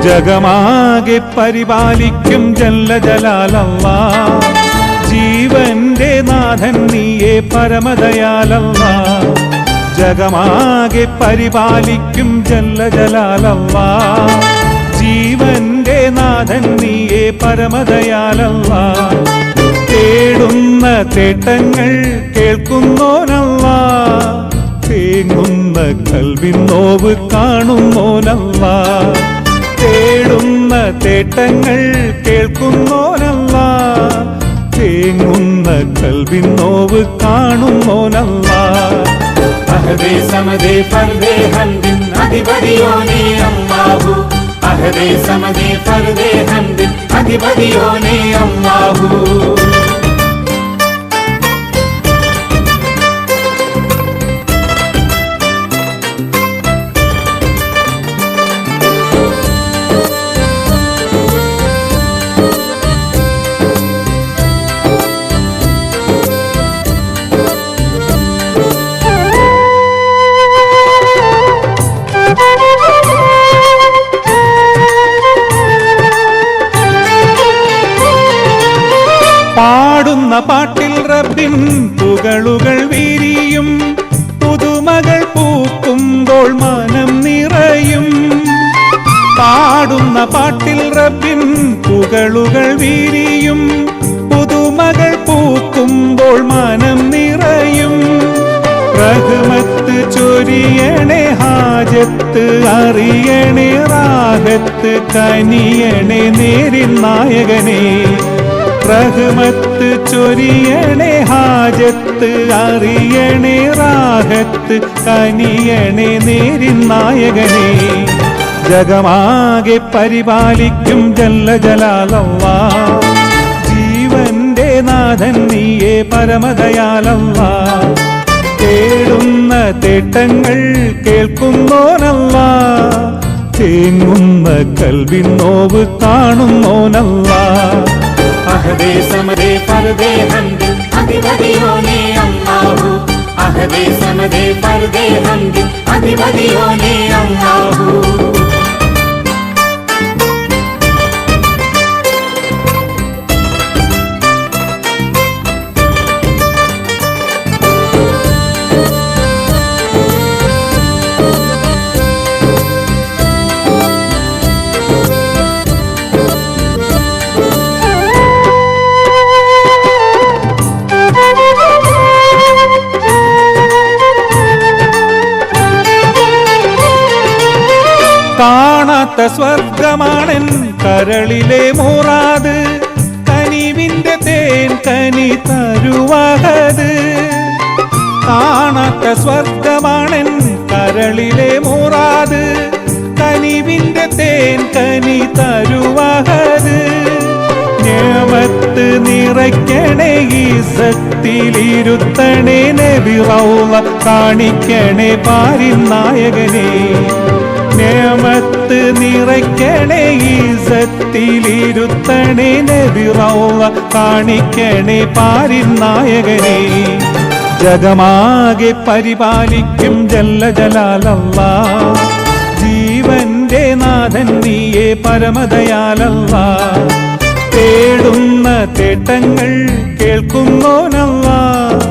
ജഗമാകെ പരിപാലിക്കും ജല്ല ജലാലല്ലാഹ്. ജീവന്റെ നാഥൻ നീയേ പരമദയാലല്ലാഹ്. ജഗമാകെ പരിപാലിക്കും ജല്ല ജലാലല്ലാഹ്. ജീവന്റെ നാഥൻ നീയേ പരമദയാലല്ലാഹ്. തേടുന്ന തേട്ടങ്ങൾ കേൾക്കുന്നോനല്ലാഹ്. തേങ്ങുന്ന കൽവിൻ നോവ് കാണുന്നോനല്ലാഹ്. തേടുന്ന തേട്ടങ്ങൾ കേൾക്കുന്നോനല്ലാഹ്. തേങ്ങുന്ന കൽവിൻ നോവ് കാണുന്നോനല്ലാഹ്. അഹദേ സമദേ ഫർദേ ഹംദിൻ അധിപതിയോനേ അല്ലാഹു. അഹദേ സമദേ ഫർദേ ഹംദിൻ അധിപതിയോനേ അല്ലാഹു. പാടുന്ന പാട്ടിൽ റബ്ബിൻ പുകളുകൾ വിരിയും. പുതുമകൾ പൂക്കുമ്പോൾ മനം നിറയും. പാടുന്ന പാട്ടിൽ റബ്ബിൻ പുകളുകൾ വിരിയും. പുതുമകൾ പൂക്കുമ്പോൾ മനം നിറയും. റഹ്മത്ത് ചൊരിയണേ ഹാജത്ത് അറിയണേ റാഹത്ത് കനിയണേ നേരിൻ നായകനേ. റഹ്മത്ത് ചൊരിയണേ ഹാജത്ത് അറിയണേ റാഹത്ത് കനിയണേ നേരിൻ നായകനേ. ജഗമാകെ പരിപാലിക്കും ജല്ല ജലാലല്ലാഹ്. ജീവന്റെ നാഥൻ നീയേ പരമദയാലല്ലാഹ്. തേടുന്ന തേട്ടങ്ങൾ കേൾക്കുന്നോനല്ലാഹ്. തേങ്ങുന്ന കൽവിൻ നോവ് കാണുന്നോനല്ലാഹ്. അഹദേ സമദേ ഫർദേ ഹംദിൻ അധിപതിയോനേ അല്ലാഹു. അഹദേ സമദേ ഫർദേ ഹംദിൻ അധിപതിയോനേ അല്ലാഹു. കാണാത്ത സ്വർഗമാണെൻ കരളിലെ മുറാദ്. കനിവിന്റെ തേൻ കനി തരുവഹദ്. കാണാത്ത സ്വർഗമാണെൻ കരളിലെ മുറാദ്. കനിവിന്റെ തേൻ കനി തരുവഹദ്. നിഅമത്ത് നിറയ്ക്കണേ ഈസത്തിലിരുത്തണേ നബി റൗള കാണിക്കണേ പാരിൻ നായകനേ. നിഅമത്ത് നിറയ്ക്കണേ ഈസത്തിലിരുത്തണേ നബി റൗള കാണിക്കണേ പാരിൻ നായകനേ. ജഗമാകെ പരിപാലിക്കും ജല്ല ജലാലല്ലാഹ്. ജീവന്റെ നാഥൻ നീയേ പരമദയാലല്ലാഹ്. തേടുന്ന തേട്ടങ്ങൾ കേൾക്കുന്നോനല്ലാഹ്.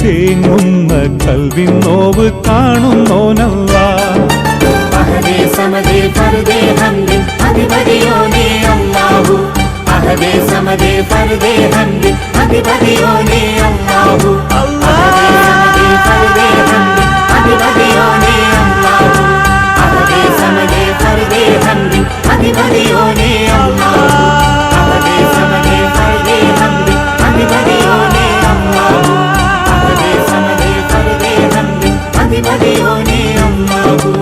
തേങ്ങുന്ന കൽവിൻ നോവ് കാണുന്നോനല്ലാഹ്. അഹദേ സമദേ ഫർദേ ഹംദിൻ അധിപതിയോനേ അല്ലാഹു. അഹദേ സമദേ ഫർദേ ഹംദിൻ അധിപതിയോനേ അല്ലാഹു. അഹദേ സമദേ ഫർദേ ഹംദിൻ അധിപതിയോനേ അല്ലാഹു. അഹദേ സമദേ ഫർദേ ഹംദിൻ അധിപതിയോനേ അല്ലാഹു. അഹദേ സമദേ ഫർദേ ഹംദിൻ അധിപതിയോനേ അല്ലാഹു. അഹദേ സമദേ ഫർദേ ഹംദിൻ അധിപതിയോനേ അല്ലാഹു.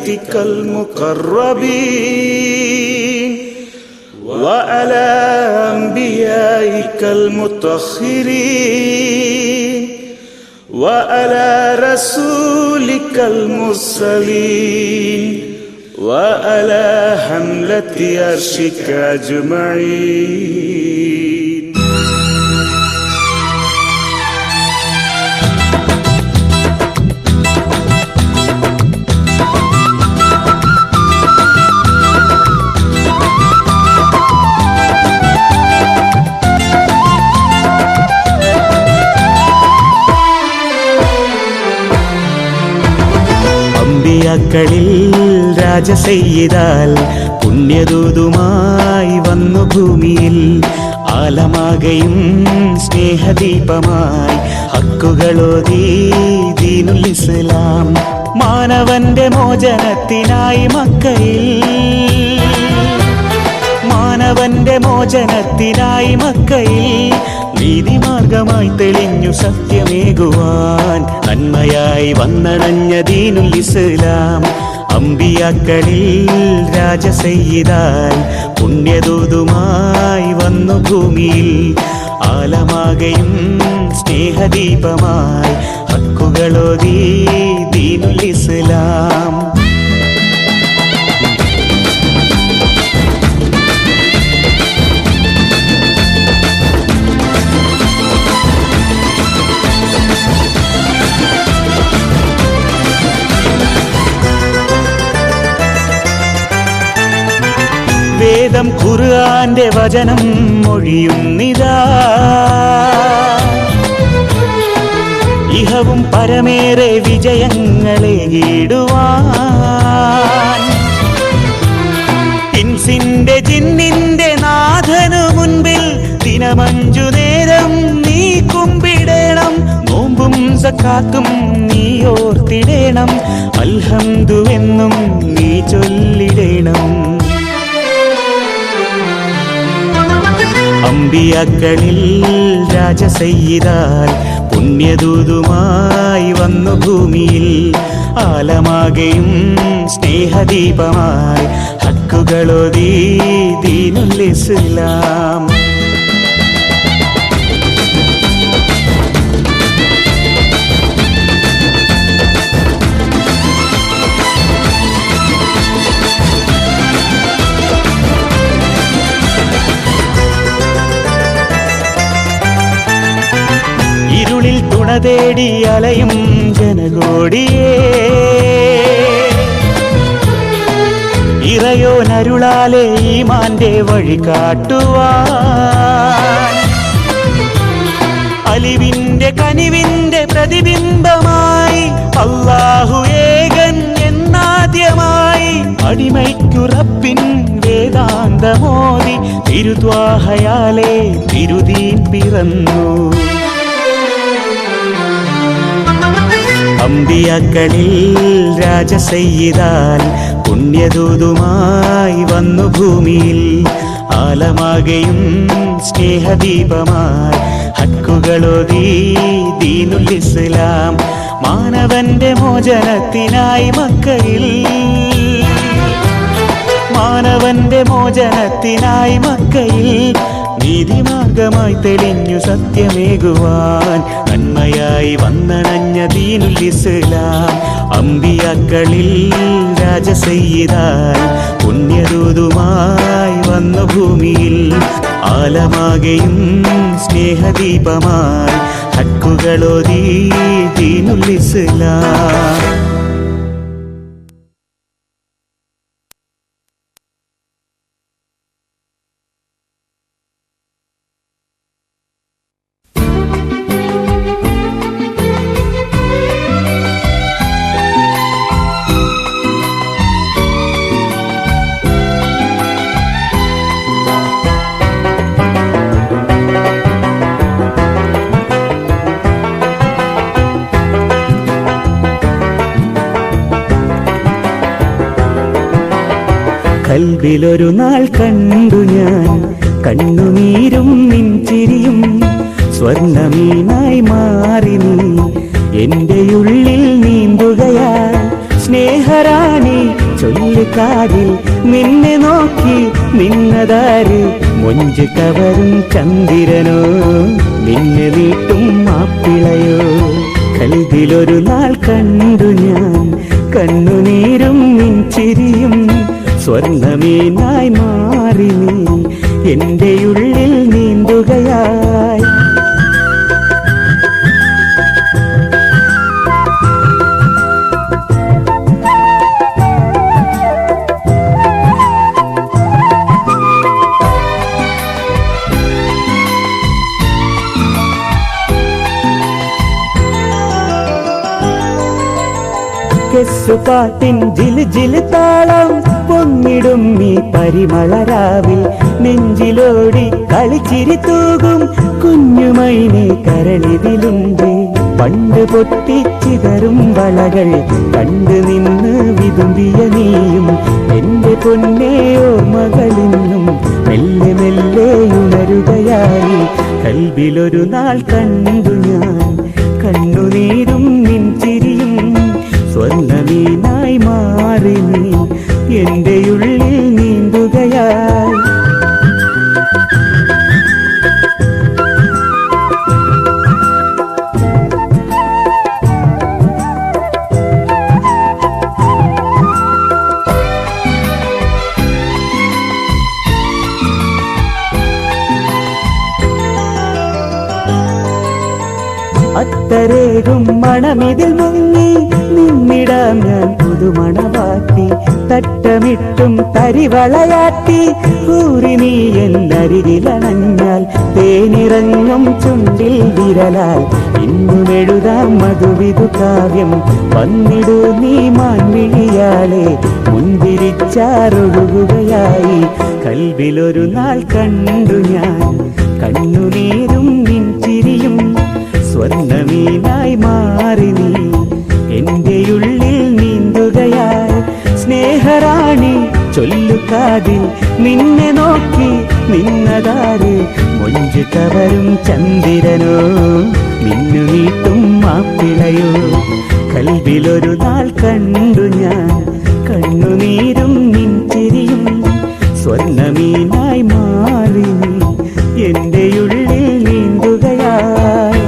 بيتك المقربين وعلى أنبيائك المطهرين وعلى رسولك المرسلين وعلى حملة عرشك أجمعين. അമ്പിയാക്കളിൽ രാജസയ്യിദാൽ പുണ്യദൂതുമായി വന്നു ഭൂമിയിൽ ആലമാകയും സ്നേഹദീപമായി ഹക്കുകളോതി ദീനുൽ ഇസ്ലാം മാനവന്റെ മോചനത്തിനായി മക്കയിൽ നീതിമാർഗമായി തെളിഞ്ഞു സത്യമേകുവാൻ നന്മയായി വന്നണഞ്ഞ ദീനുൽ ഇസ്ലാം. അമ്പിയാക്കളിൽ രാജസയ്യിദാൽ പുണ്യദൂതുമായി വന്നു ഭൂമിയിൽ ആലമാകയും സ്നേഹദീപമായി ഹക്കുകളോതി ദീനുൽ ഇസ്ലാം. വേദം ഖുർആന്റെ വചനം മൊഴിയുന്നിതാ ഇഹവും പരമേറെ വിജയങ്ങളെ ഈടുവാൻ ഇൻസിന്റെ ജിന്നിന്റെ നാഥനു മുൻപിൽ ദിനമഞ്ചു നേരം നീ കുമ്പിടേണം. നോമ്പും സക്കാത്തും നീ ഓർത്തിടേണം. അൽഹംദുവെന്നും നീ ചൊല്ലിടേണം. അമ്പിയാക്കളിൽ രാജസയ്യിദാൽ പുണ്യദൂതുമായി വന്നു ഭൂമിയിൽ ആലമാകയും സ്നേഹദീപമായി ഹക്കുകളോതി ദീനുൽ ഇസ്ലാം. ഇരുളിൽ തുണ തേടി അലയും ജനകോടിയേ ഇറയോനരുളാലെ ഈമാന്റെ വഴി കാട്ടുവാൻ അലിവിന്റെ കനിവിന്റെ പ്രതിബിംബമായി അല്ലാഹു ഏകൻ എന്നാദ്യമായി അടിമയ്ക്കു റബ്ബിൻ വേദാന്തമോദി തിരുദ്വാഹയാലെ തിരുദീൻ പിറന്നു. അമ്പിയാക്കളിൽ രാജസയ്യിദാൽ പുണ്യദൂതുമായി വന്നു ഭൂമിയിൽ ആലമാകയും സ്നേഹദീപമായി ഹക്കുകളോതി ദീനുൽ ഇസ്ലാം. മാനവന്റെ മോചനത്തിനായി മക്കയിൽ നീതിമാർഗമായി തെളിഞ്ഞു സത്യമേകുവാൻ നന്മയായി വന്നണഞ്ഞ ദീനുൽ ഇസ്ലാം. അമ്പിയാക്കളിൽ രാജസയ്യിദാൽ പുണ്യദൂതുമായി വന്നു ഭൂമിയിൽ ആലമാകയും സ്നേഹദീപമായി ഹക്കുകളോതി ദീനുൽ ഇസ്ലാം. കൽവിലൊരു നാൾ കണ്ടു ഞാൻ കണ്ണുനീരും നിൻചിരിയും സ്വർണ്ണമീനായി മാറി നീ എന്റെ ഉള്ളിൽ നീന്തുകയാൽ സ്നേഹറാണി ചൊല്ലുകാതിൽ നിന്നെ നോക്കി നിന്നതാര് മൊഞ്ച് കവരും ചന്ദ്രനോ നിന്നെ നീട്ടും മാപ്പിളയോ കൽവിലൊരു നാൾ കണ്ടു ഞാൻ കണ്ണുനീരും ചിരിയും സ്വർണ്ണമീനായി മാറി നീ എന്റെ ഉള്ളിൽ നീന്തുകയായി പാട്ടിൻ ജില് ജില് താളം പൊങ്ങിടും നീ പരിമളരാവിൽ നെഞ്ചിലോടി കളിച്ചിരി തൂകും കുഞ്ഞുമൈനെ കരളിതിലുണ്ട് പണ്ട് പൊട്ടിച്ചിതറും വളകൾ കണ്ടു നിന്ന് വിതുമ്പിയ നീയും എന്റെ പൊന്നേ ഓർമ്മകളിന്നും മെല്ലെ മെല്ലെ ഉണരുകയായി കൽവിലൊരു നാൾ കണ്ടു ഞാൻ കണ്ണുനീരും നിൻചിരിയും സ്വർണ്ണമീനായി മാറി നീ എന്റെ ഉള്ളിൽ നീന്തുകയായി അത്തരേകും മണമിതിൽ മുങ്ങി നിന്നിടാം ഞാൻ പുതുമണവാട്ടി തട്ടമിട്ടും തരിവളയാട്ടി കൂറി നീ എന്നരികിലണഞ്ഞാൽ തേനിറങ്ങും ചുണ്ടിൽ വിരലാൽ ഇന്നുമെഴുതാം മധുവിധു കാവ്യം വന്നിടൂ നീ മാൻവിഴിയാളെ മുൻപിരിച്ചാറൊഴുകുകയായി കൽവിലൊരു നാൾ കണ്ടു ഞാൻ കണ്ണുനീരും നിൻചിരിയും സ്വർണ്ണമീനായി മാറി നീ എന്റെ ഉള്ളിൽ നീന്തുകയായി സ്നേഹറാണി ചൊല്ലുകാതിൽ നിന്നെ നോക്കി നിന്നതാര് മൊഞ്ച് കവരും ചന്ദ്രനോ മിന്നു നീട്ടും മാപ്പിളയോ കൽവിലൊരു നാൾ കണ്ടു ഞാൻ കണ്ണുനീരും നിൻചിരിയും സ്വർണ്ണമീനായി മാറി നീ എന്റെ ഉള്ളിൽ നീന്തുകയായി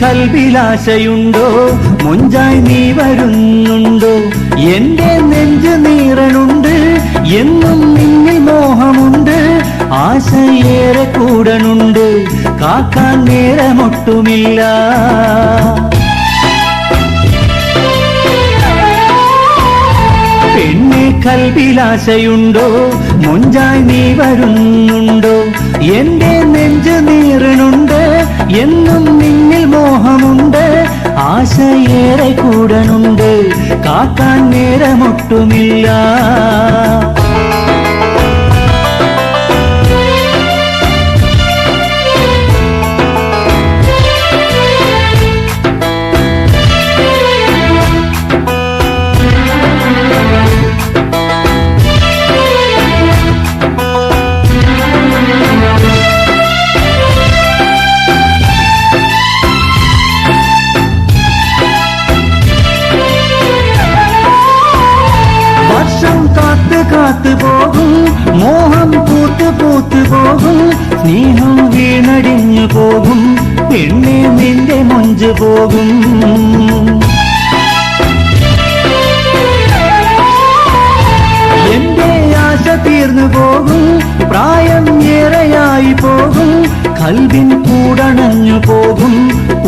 കൽവിലാശയുണ്ടോ മൊഞ്ചായി നീ വരുന്നുണ്ടോ എന്റെ നെഞ്ച് നീറനുണ്ട് എന്നും നിന്നിൽ മോഹമുണ്ട് ആശയേറെ കൂടനുണ്ട് കാക്കാൻ നേരമൊട്ടുമില്ല പെണ്ണെ കൽവിലാശയുണ്ടോ മൊഞ്ചായി നീ വരുന്നുണ്ടോ എന്റെ നെഞ്ച് നീറനുണ്ട് എന്നും നിന്നിൽ മോഹമുണ്ട് ആശയേറെ കൂടനുണ്ട് കാക്കാൻ നേരമൊട്ടുമില്ല കാത്തു പോകും മോഹം പൂത്ത് പൂത്ത് പോകും സ്നേഹം വീണടിഞ്ഞു പോകും പെണ്ണെ നിന്റെ മൊഞ്ച് പോകും എന്റെ ആശ തീർന്നു പോകും പ്രായം ഏറെയായി പോകും കൽവിൻ കൂടണഞ്ഞു പോകും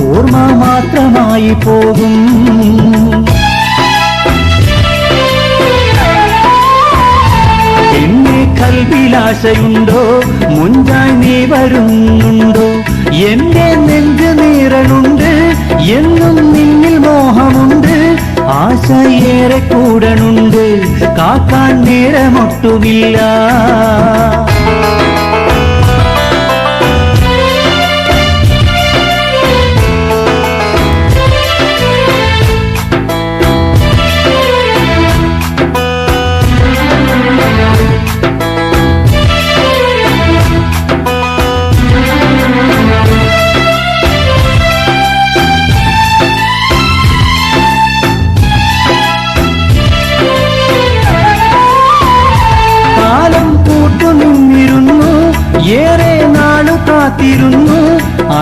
ഓർമ്മ മാത്രമായി പോകും എന്നെ കൽവിലാശയുണ്ടോ മുഞ്ചായി നീ വരുന്നുണ്ടോ എന്റെ നെഞ്ച് നീറനുണ്ട് എന്നും നിന്നിൽ മോഹമുണ്ട് ആശയേറെ കൂടനുണ്ട് കാക്കാൻ നേരമൊട്ടുമില്ല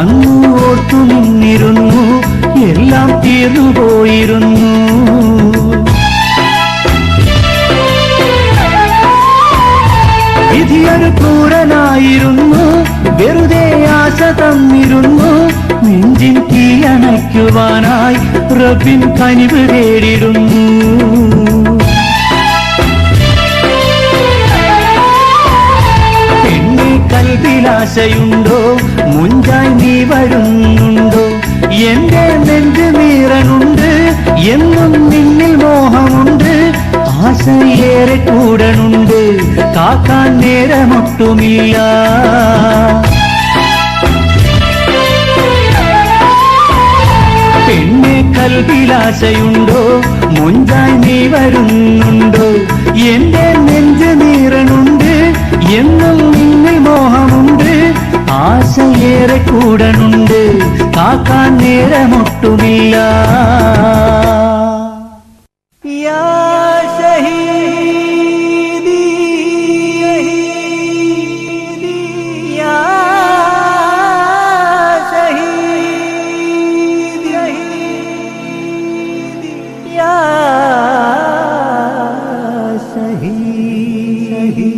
അന്ന് ഓർത്തു നിന്നിരുന്നു എല്ലാം തീർന്നുപോയിരുന്നു. വിധിയൊരു ക്രൂരനായിരുന്നു, വെറുതെ ആശ തന്നിരുന്നു. നെഞ്ചിൻ തീയണയ്ക്കുവാനായി റബ്ബിൻ കനിവ് തേടിടുന്നു. പെണ്ണെ കൽവിലാശയുണ്ടോ, മുഞ്ചായി നീ വരുന്നുണ്ടോ? എന്റെ നെഞ്ച് നീറനുണ്ട്, എന്നും നിന്നിൽ മോഹമുണ്ട്. ആശയേറെ കൂടനുണ്ട്, കാക്കാൻ നേരമൊട്ടുമില്ല. പെണ്ണെ കൽവിലാശയുണ്ടോ, മുഞ്ചായി നീ വരുന്നുണ്ടോ? എന്റെ നെഞ്ച് നീറനുണ്ട്, എന്നും നിന്നിൽ മോഹമുണ്ട്. ആശയേറെ കൂടനുണ്ട്, കാക്കാൻ നേരമൊട്ടുമില്ല. യാ ശഹീദി യാ ശഹീദി യാ ശഹീദി.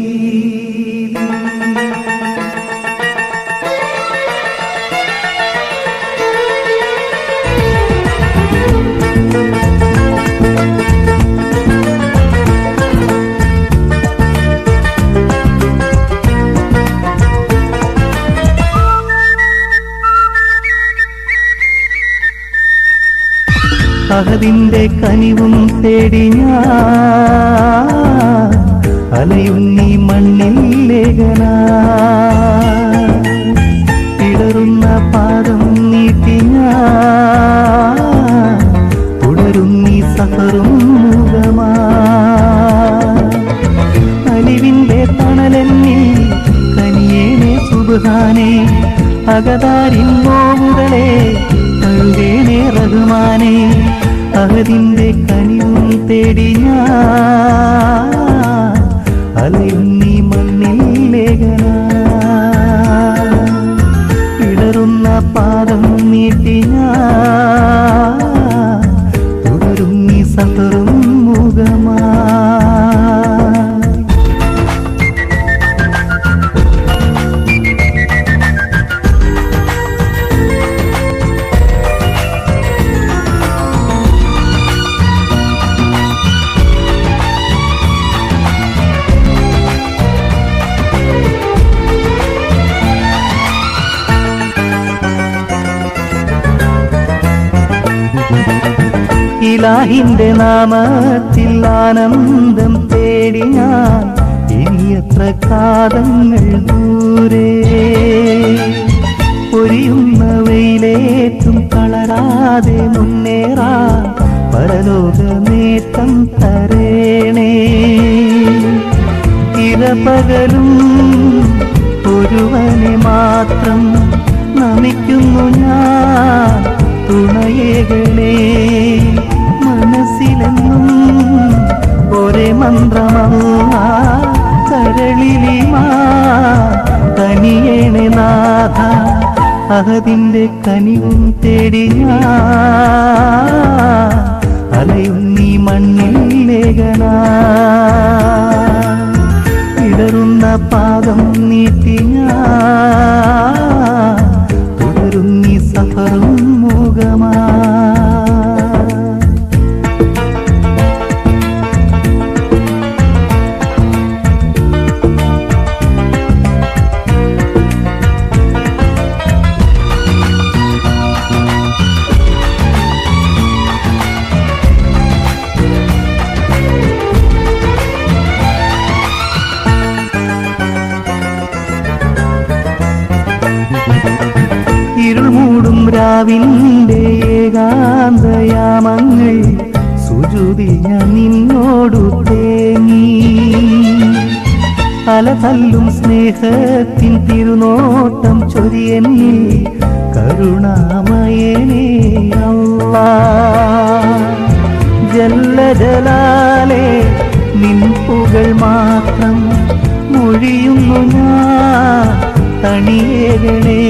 അഹദിന്റെ കനിവും തേടി ഞാൻ അലയുന്നീ മണ്ണിൽ ലേഖനായി. ഇടറുന്ന പാദം നീട്ടി ഞാൻ തുടരുന്നീ സഫറും മുഖമായി. അലിവിന്റെ തണലെന്നിൽ കനിയേനെ സുബ്ഹാനേ, അകതാരിൻ നോവുകളെ കഴുകേനെ റഹ്മാനേ. അഹദിന്റെ കനിവും തേടി ഞാൻ അലയുന്നീ മണ്ണിൽ ലേഖനായി. ഇടറുന്ന പാദം നീട്ടി ഞാൻ തുടരുന്നീ സഫറും മുഖമായി. ഇലാഹിന്റെ നാമത്തിൽ ആനന്ദം തേടി ഞാൻ ഇനിയത്ര കാതങ്ങൾ ദൂരെ. പൊരിയുന്ന വെയിലേറ്റും കളരാതെ മുന്നേറാൻ പരലോക നേട്ടം തരേണേ. ഇരപകലും ഒരുവനെ മാത്രം നമിക്കുന്നു ഞാൻ, തുണയേകളെ. മനസ്സിലെന്നും ഒരേ മന്ത്രമല്ല, കരളിലിമാ തനിയേണെ നാഥ. അഹദിന്റെ കനിവും തേടി ഞാൻ അലയുന്നീ മണ്ണിൽ ലേഖനായി. ഇടറുന്ന പാദം നീട്ടി ഞാൻ തുടരുന്നീ സഫറും മുഖമായി. ഇരുൾ മൂടും രാവിന്റെ ഏകാന്തയാമങ്ങൾ സുജൂദി ഞാൻ നിന്നോടു തേങ്ങി. അലതല്ലും സ്നേഹത്തിൻ തിരുനോട്ടം ചൊരിയനിൽ കരുണാമയനേ അല്ലാഹ്. ജല്ല ജലാലേ നിൻ പുകൾ മാത്രം മൊഴിയുന്നു ഞാൻ തണിയേകളേ.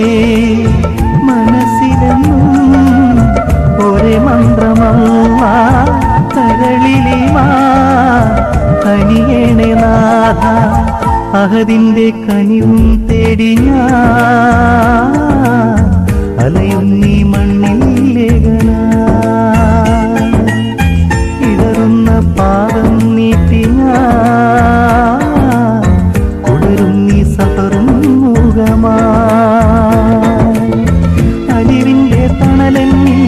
മന്ത്രമല്ല കരളിലിമാ കനിയേണേ നാഥ അഹദിന്റെ കനിവും തേടി ഞാൻ അലയുന്നീ മണ്ണിൽ ലേഖനായി ഇടറുന്ന പാദം നീട്ടി ഞാൻ തുടരുന്നീ സഫറും മുഖമായി അലിവിന്റെ തണലെന്നിൽ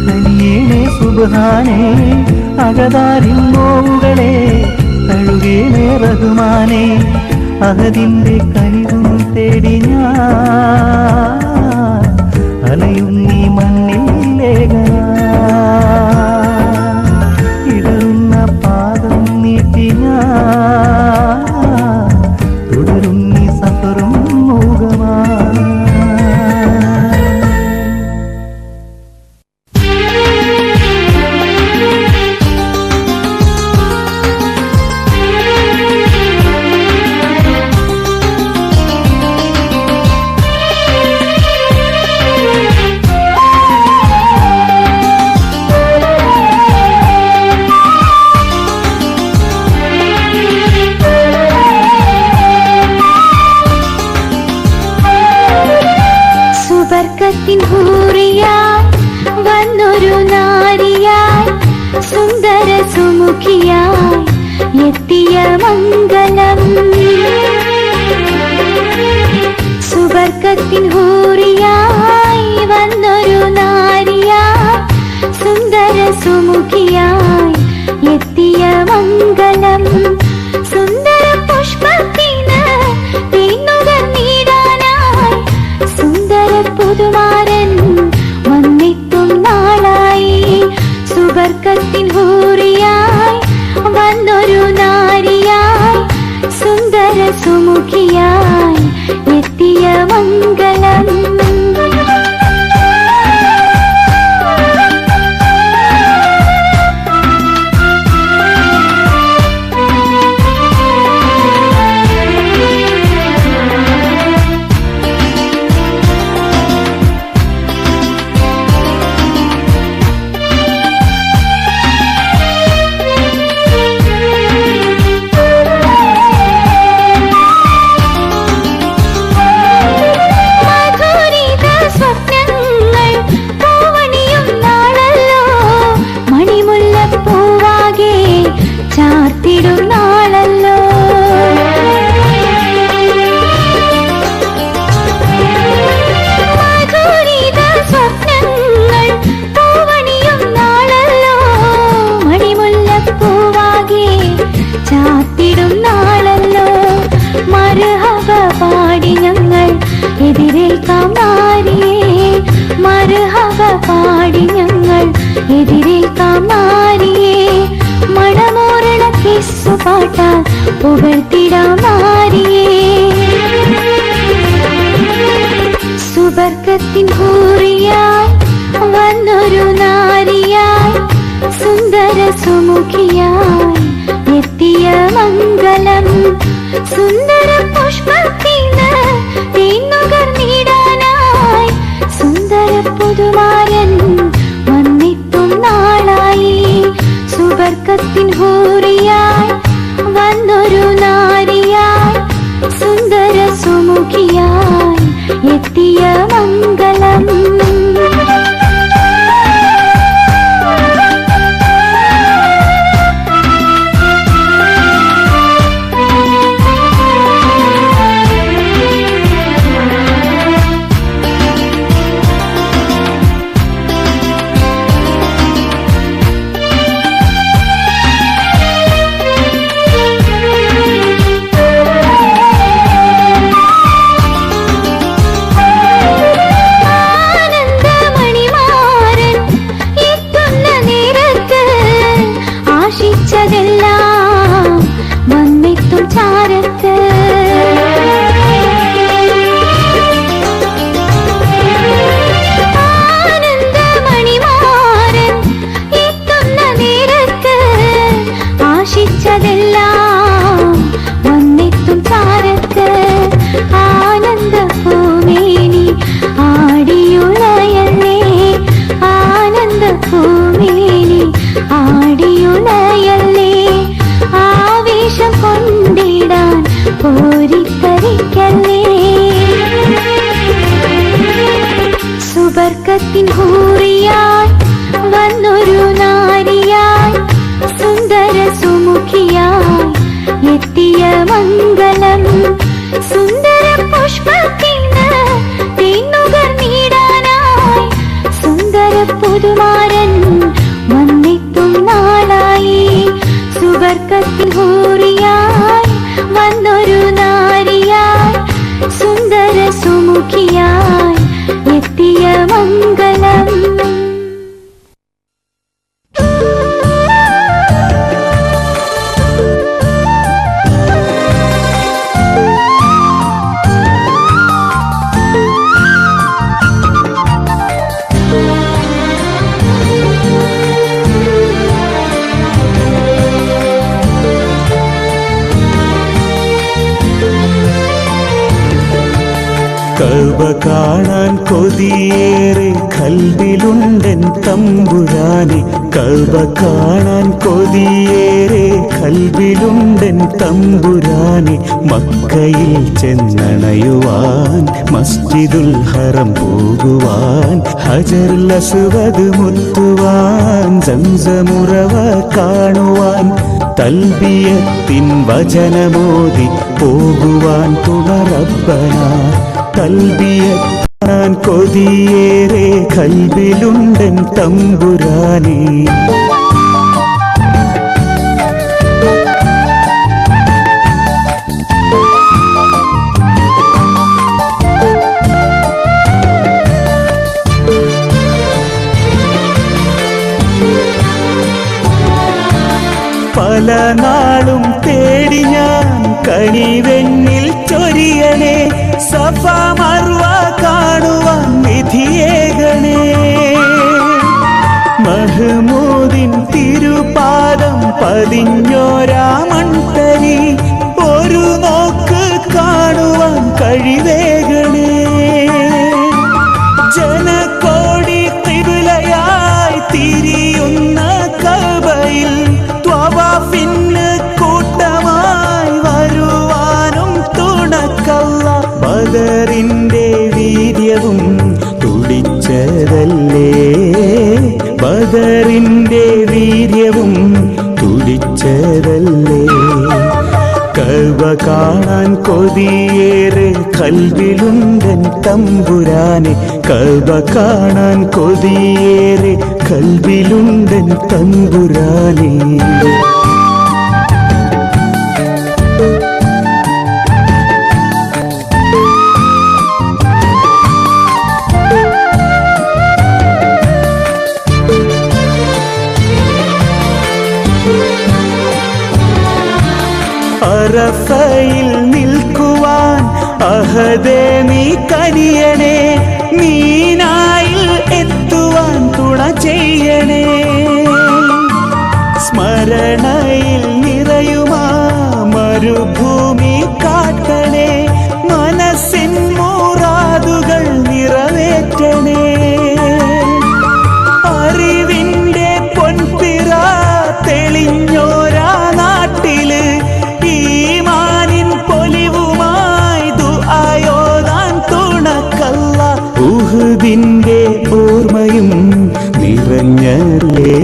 കനിയേണേ സുബ്ഹാനേ അകതാരിൻ നോവുകളെ തഴുകേണേ റഹ്മാനേ അഹദിന്റെ കനിവും തേടി ഞാൻ അലയുന്നീ മണ്ണിൽ ലേഖനായി ഇടറുന്ന പാദം നീട്ടി ഞാൻ തുടരുന്നീ സഫറും മുഖമായി ഹൂറിയായി വന്നൊരു നാരിയായി സുന്ദര സുമുഖിയായി എത്തിയ മംഗളം സുബർക്കത്തിൻ ഹൂറിയായി വന്നൊരു നാരിയായി സുന്ദര സുമുഖിയായി എത്തിയ മംഗളം സുന്ദര പുഷ്പത്തിന് തേന്നുകർന്നിടാനായി സുന്ദര പുതുമാരൻ വന്നെത്തും നാളായി സുബർക്കത്തിൻ ഹൂറിയായി വന്നൊരു നാരിയായി സുന്ദര സുമുഖിയായി എത്തിയ മംഗളം ചാർത്തിടുന്നാളല്ലോ മധുരിത സ്വപ്നങ്ങൾ പൂവണിയും നാളല്ലോ മണിമുല്ലപ്പൂവാകെ ചാർത്തിടുന്നാളല്ലോ മർഹബ പാടി ഞങ്ങൾ എതിരേൽക്കാം നാരിയേ മർഹബ പാടി ഞങ്ങൾ എതിരേൽക്കാം നാരിയേ മണമോരണ കിസ്സുപാട്ടാൽ പുകഴ്ത്തിടാം നാരിയേ സുബർക്കത്തിൻ ഹൂറിയായി വന്നൊരു നാരിയായി സുന്ദര സുമുഖിയായി എത്തിയ മംഗളം സുന്ദര പുഷ്പത്തിന് തേന്നുകർന്നിടാനായി സുന്ദര പുതുമാരൻ വന്നെത്തും നാളായി സുബർക്കത്തിൻ ഹൂറിയായി വന്നൊരു നാരിയായി സുന്ദര സുമുഖിയായി എത്തിയ മംഗളം കോരിത്തരിക്കല്ലേ. സുബർക്കത്തിൻ ഹൂറിയായി വന്നൊരു നാരിയായി സുന്ദര സുമുഖിയായി എത്തിയ മംഗളം. സുന്ദര പുഷ്പത്തിന് തേന്നുകർന്നിടാനായി സുന്ദര പുതുമാരൻ വന്നെത്തും നാളായി. സുബർക്കത്തിൻ ഹൂറിയായി വന്നൊരു നാരിയായി സുന്ദര സുമുഖിയായി എത്തിയ മംഗളം. കഅബ കാണാൻ കൊതിയേറെ കൽബിലുണ്ടൻ തമ്പുരാനെ. കഅബ കാണാൻ കൊതിയേറെ കൽബിലുണ്ടൻ തമ്പുരാനെ. മക്കയിൽ ചെന്നണയുവാൻ മസ്ജിദുൽ ഹറം പോകുവാൻ ഹജറുൽ അസ്വദ് മുത്തുവാൻ സംസമുറവ കാണുവാൻ തൽബിയത്തിൻ വചനമോദി പോകുവാൻ തുണ റബ്ബന. തൽബിയത്താൻ കൊതിയേറെ കൽബിലുണ്ടൻ തമ്പുരാനെ. പല നാളും തേടി ഞാൻ കണിവെണ്ണിൽ ചൊരിയണേ. സഫ മർവ കാണുവാൻ വിധിയേകണേ. മഹ്മൂദിൻ തിരുപാദം പതിഞ്ഞോരാമൺതരി ഒരു നോക്ക് കാണുവാൻ കഴിവേകണേ. ജനകോടി ഖിബ്ലയായി തിരിയുന്ന കഅബയിൽ ത്വവാഫിന് കൂട്ടമായി വരുവാനും തുണക്കല്ല. ബദറിന്റെ വീര്യവും തുടിച്ചതല്ലേ. ബദറിന്റെ വീര്യവും തുടിച്ചതല്ലേ. കഅബ കാണാൻ കൊതിയേറെ കൽബിലുണ്ടൻ തമ്പുരാനെ. കഅബ കാണാൻ കൊതിയേറെ കൽബിലുണ്ടൻ തമ്പുരാനെ. അറഫയിൽ നിൽക്കുവാൻ അഹദേ നീ കനിയണേ. മീനായിൽ എത്തുവാൻ തുണ ചെയ്യണേ. സ്മരണയിൽ നിറയുമാ മരുഭൂമി കാട്ടണേ. മനസ്സിൻ മുറാദുകൾ നിറവേറ്റണേ. അറിവിന്റെ പൊൻപിറ തെളിഞ്ഞോരാ നാട്ടില് ഈമാനിൻ പൊലിവുമായി ദുആയോദാൻ തുണക്കല്ല. ഉഹുദിന്റെ ഓർമ്മയും നിറഞ്ഞല്ലേ.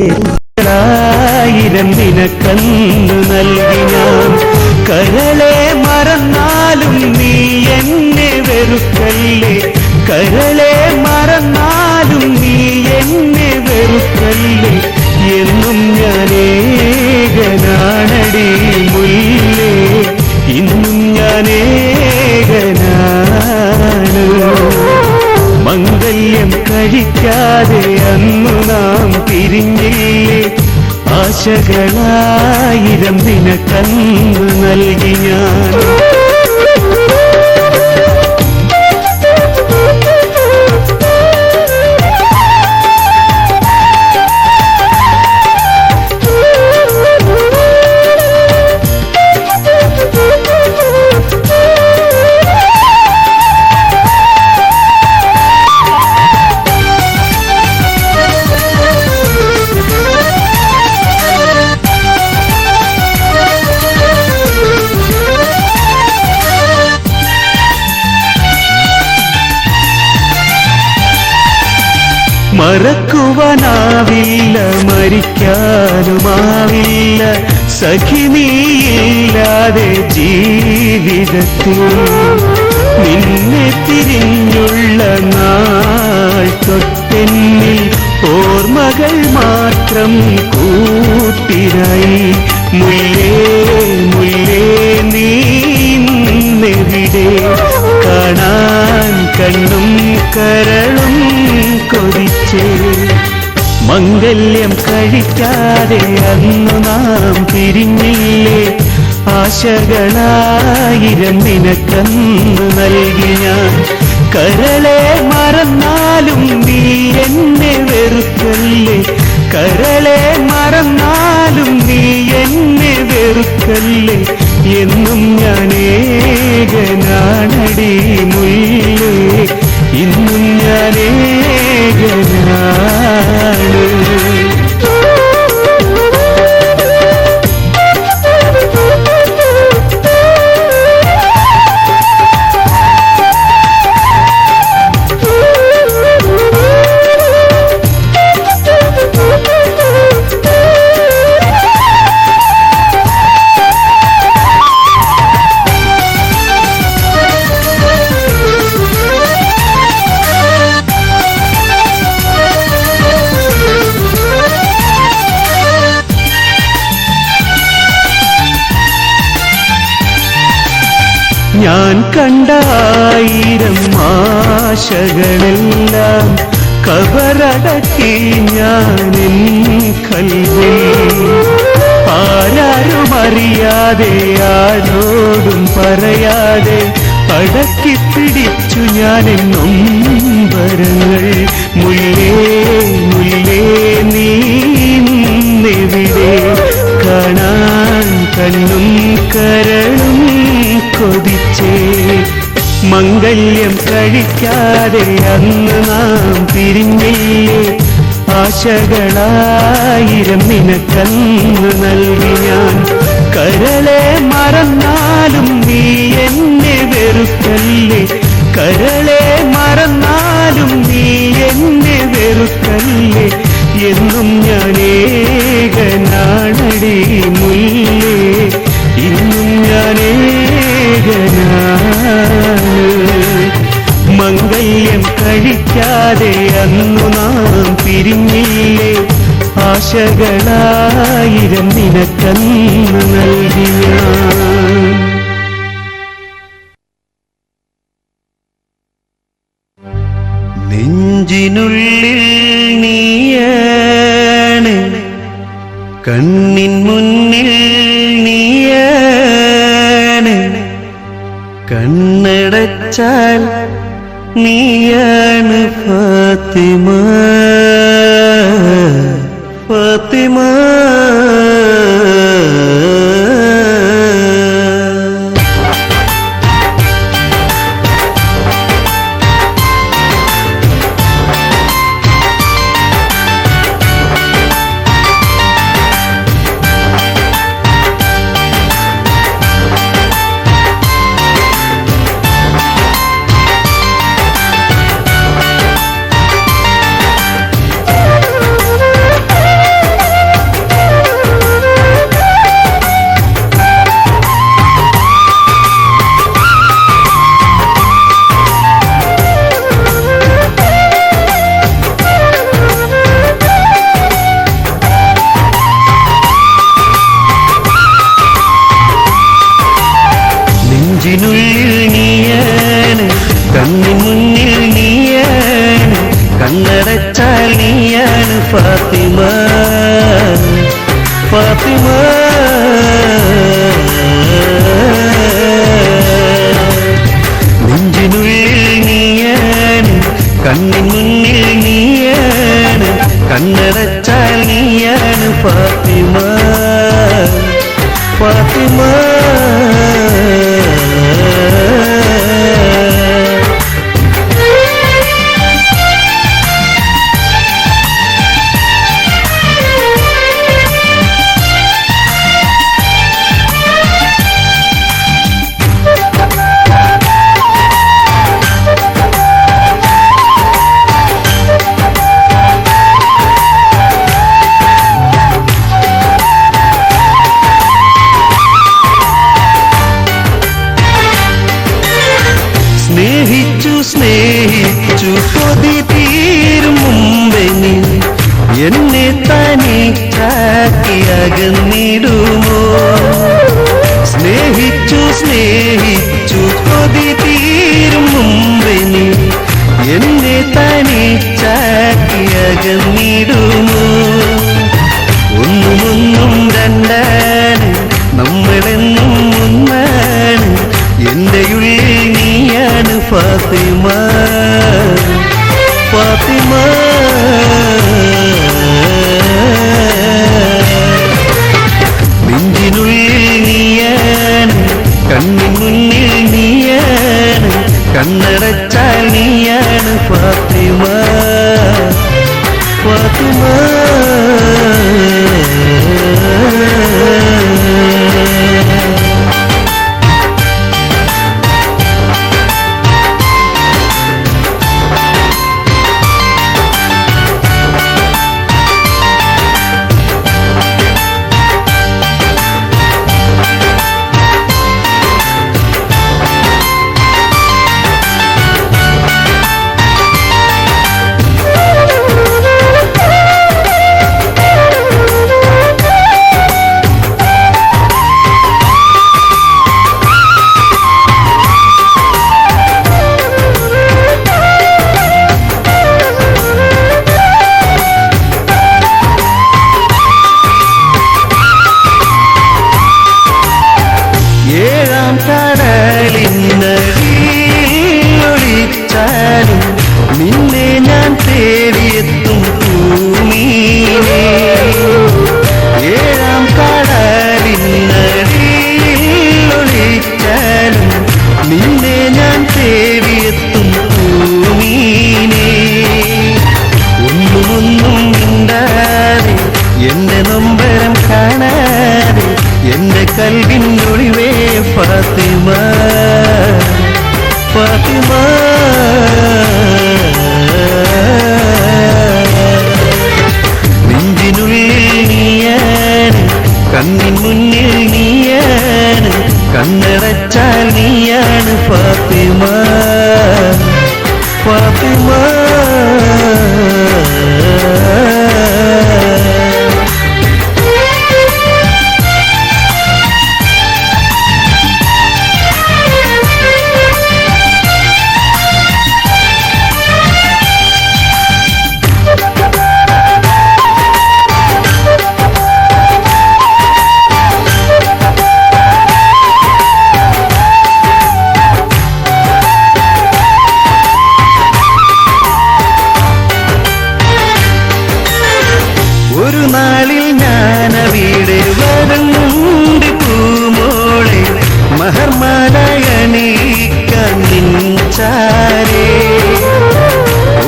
ആയിരം നിനക്കന്നു നൽകി ഞാൻ. കരളെ മറന്നാലും നീ എന്നെ വെറുക്കല്ലേ. കരളെ മറന്നാലും നീ എന്നെ വെറുക്കല്ലേ. എന്നും ഞാനേകനാണടി മുല്ലേ. ഇന്നും ഞാനേകനാണ്. മംഗല്യം കഴിക്കാതെ അന്നു നാം പിരിഞ്ഞില്ലേ. ആശകളായിരം നിനക്കന്നു നൽകി ഞാൻ. മറക്കുവാനാവില്ല മരിക്കാനുമാവില്ല സഖി നീയില്ലാതെ ജീവിതത്തിൽ നിന്നെ തിരിഞ്ഞുള്ള നാൾ തൊട്ടെന്നിൽ ഓർമ്മകൾ മാത്രം കൂട്ടിനായി മുല്ലേ മുല്ലേ നീന്നെവിടെ കാണാൻ കണ്ണും കരളും കൊതിച്ചേ മംഗല്യം കഴിക്കാതെ അന്നു നാം പിരിഞ്ഞില്ലേ ആശകളായിരം നിനക്കന്ന് നൽകി ഞാൻ കരളെ മറന്നാലും നീ എന്നെ വെറുക്കല്ലേ കരളെ മറന്നാലും നീ എന്നെ വെറുക്കല്ലേ എന്നും ഞാൻ ഏകനാണടി മുല്ലേ ഇന്നും ഞാൻ ഏകനാണ് ഞാൻ കണ്ട ആയിരം ആശകളെല്ലാം കബറടക്കി ഞാനെൻ കൽവിൽ ആരാരും അറിയാതെ ആരോടും പറയാതെ അടക്കി പിടിച്ചു ഞാനെൻ നൊമ്പരങ്ങൾ മുല്ലേ മുല്ലേ നീന്നെവിടെ കാണാൻ കണ്ണും കരളും കൊതിച്ചേ മംഗല്യം കഴിക്കാതെ അന്ന് നാം പിരിഞ്ഞില്ലേ ആശകളായിരം നിനക്കന്ന് നൽകി ഞാൻ കരളെ മറന്നാലും നീ എന്നെ വെറുക്കല്ലേ കരളെ മറന്നാലും നീ എന്നെ വെറുക്കല്ലേ എന്നും ഞാൻ ഏകനാണടി മുല്ലേ ഇന്നും ഞാൻ ഏകനാണ് മംഗല്യം കഴിക്കാതെ അന്നു നാം പിരിഞ്ഞില്ലേ ആശകളായിരം നിനക്കന്ന് നൽകി ഞാൻ നെഞ്ചിനുള്ളിൽ നീയാണ് കണ്ണിൻ മുന്നിൽ നീയാണ് കണ്ണടച്ചാൽ നീയാണ് ഫാത്തിമ ഫാത്തിമ നെഞ്ചിനുള്ളിൽ നീയാണ് കണ്ണിൻ മുന്നിൽ നീയാണ് കണ്ണടച്ചാൽ നീയാണ് ഫാത്തിമ ഫാത്തിമ നെഞ്ചിനുള്ളിൽ നീയാണ് കണ്ണിൻ മുന്നിൽ നീയാണ് കണ്ണടച്ചാൽ നീയാണ് ഫാത്തിമ ഫാത്തിമ സ്നേഹിച്ചു കൊതി തീരും മുമ്പേ നീ എന്നെ തനിച്ചാക്കി അകന്നിടുമോ? സ്നേഹിച്ചു കൊതി തീരും മുമ്പേ നീ എന്നെ തനിച്ചാക്കി അകന്നിടുമോ? ഒന്നും രണ്ടാണ്, നമ്മളെന്നും ഒന്നാണ്, എന്റെ ഉള്ളിൽ നീയാണ് ഫാത്തിമ, ഫാത്തിമ. നെഞ്ചിനുള്ളിൽ നീയാണ്, കണ്ണിൻ മുന്നിൽ നീയാണ്, കണ്ണടച്ചാൽ നീയാണ് ഫാത്തിമ, ഫാത്തിമ. ഏഴാം കടലിനൊളിച്ചാലും നിന്നെ ഞാൻ തേടിയെത്തും ഭൂമിയിലെ. ഏഴാം കടലിനൊളിച്ചാലും നിന്നെ ഞാൻ തേടിയെത്തും ഭൂമിയിലെ. ഒന്നും മിണ്ടാതെ എന്റെ നൊമ്പരം കാണാതെ എന്റെ കൽവിനൊളിവേ ഫാത്തിമ, ഫാത്തിമ. നെഞ്ചിനുള്ളിൽ നീയാണ്, കണ്ണിൻ മുന്നിൽ നീയാണ്, കണ്ണടച്ചാൽ നീയാണ് ഫാത്തിമ, ഫാത്തിമ. ഒരു നാളിൽ ഞാനവിടെ വരുന്നുണ്ട് പൂമോളെ, മഹർമാലയണീക്കാൻ നിൻചാരേ.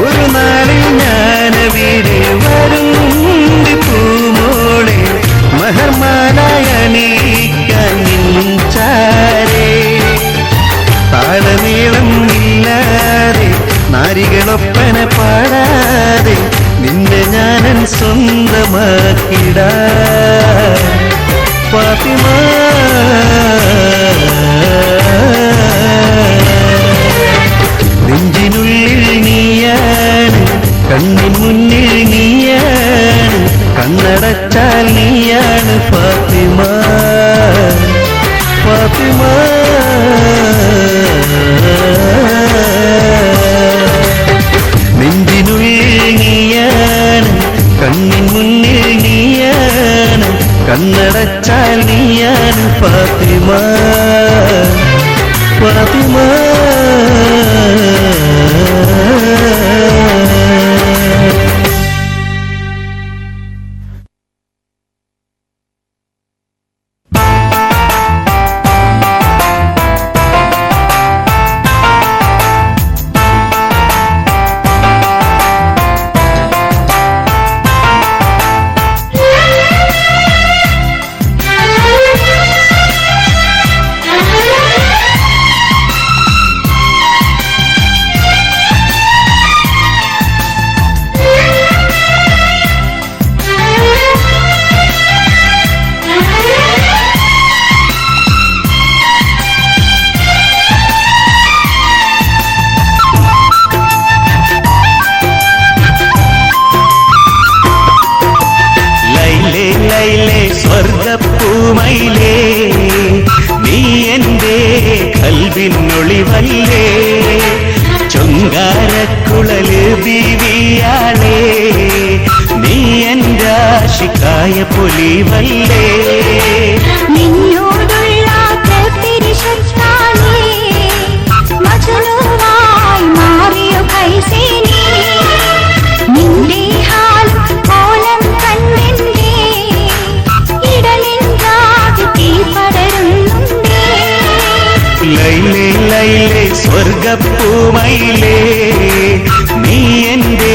ഒരു നാളിൽ ഞാനവിടെ വരുന്നുണ്ട് പൂമോളെ, മഹർമാലയണീക്കാൻ നിൻചാരേ. താളമേളം ഇല്ലാതെ നാരികളൊപ്പന പാടാതെ നിന്നെ ഞാനൻ സ്വന്തമാക്കിടാം ഫാത്തിമ. നെഞ്ചിനുള്ളിൽ നീയാണ്, കണ്ണിൻ മുന്നിൽ നീയാണ്, കണ്ണടച്ചാൽ നീയാണ് ഫാത്തിമ, ഫാത്തിമ. നെഞ്ചിനുള്ളിൽ നീയാണ്, കണ്ണിൻ മുന്നിൽ നീയാണ്, കണ്ണടച്ചാൽ നീയാണ് കൽവിനൊളിവല്ലേ ചൊങ്കാരക്കുഴല് ബീവിയാളേ നീ എൻ്റെ ആശിക്കായ പൊലിവല്ലേ നിന്നോടുള്ള തിരിശത്താലേ മജനുവായി മാറിയ കൈസേനി നിന്റെ ഹാൽ കോലം കണ്ണിന്റെ ഇടലിൻകാകെ തീ പടരുന്നുണ്ടേ ലൈലേ ലൈലേ സ്വർഗപ്പൂമയിലേ നീ എൻ്റെ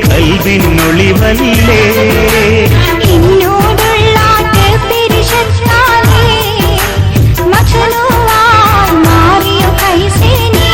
കൽവിനൊളിവല്ലേ നിന്നോടുള്ള തിരിശത്താലേ മജനുവായി മാറിയ കൈസേനി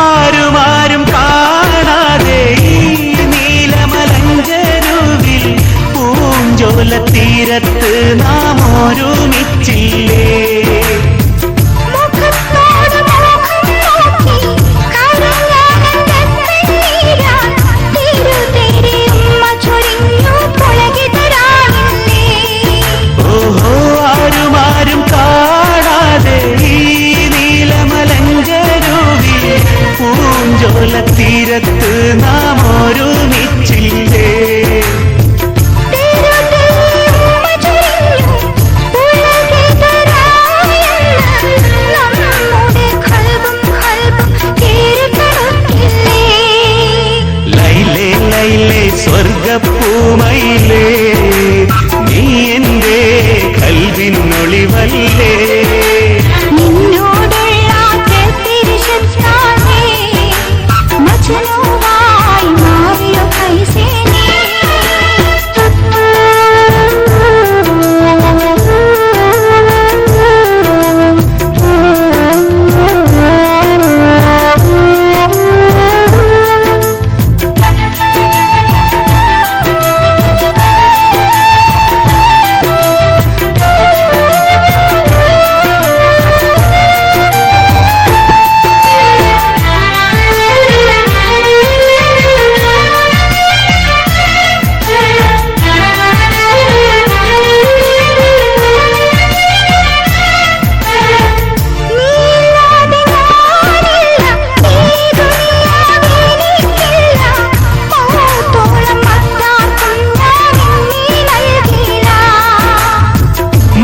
ആരുമാരും കാണാതെ ഈ നീലമലഞ്ചരുവിൽ പൂഞ്ചോലത്തീരത്ത് നാം ഒരുമിച്ചില്ലേ മുഖത്തോട് മുഖം നോക്കി കരയാനെന്റെ കണ്ണീരാൽ തിരുതേരി ഉമ്മ ചൊരിഞ്ഞു പുളകിതരായില്ലേ ഓഹോ ആരുമാരും കാണാതെ ഈ നീലമലഞ്ചരുവിൽ പൂഞ്ചോലത്തീരത്ത് നാം ഒരുമിച്ചില്ലേ ലൈലേ ലൈലേ സ്വർഗപ്പൂമയിലേ നീ എൻ്റെ കൽവിനൊളിവല്ലേ നിന്നോടുള്ള തിരിശത്താലേ മജനുവായി മാറിയ കൈസേനി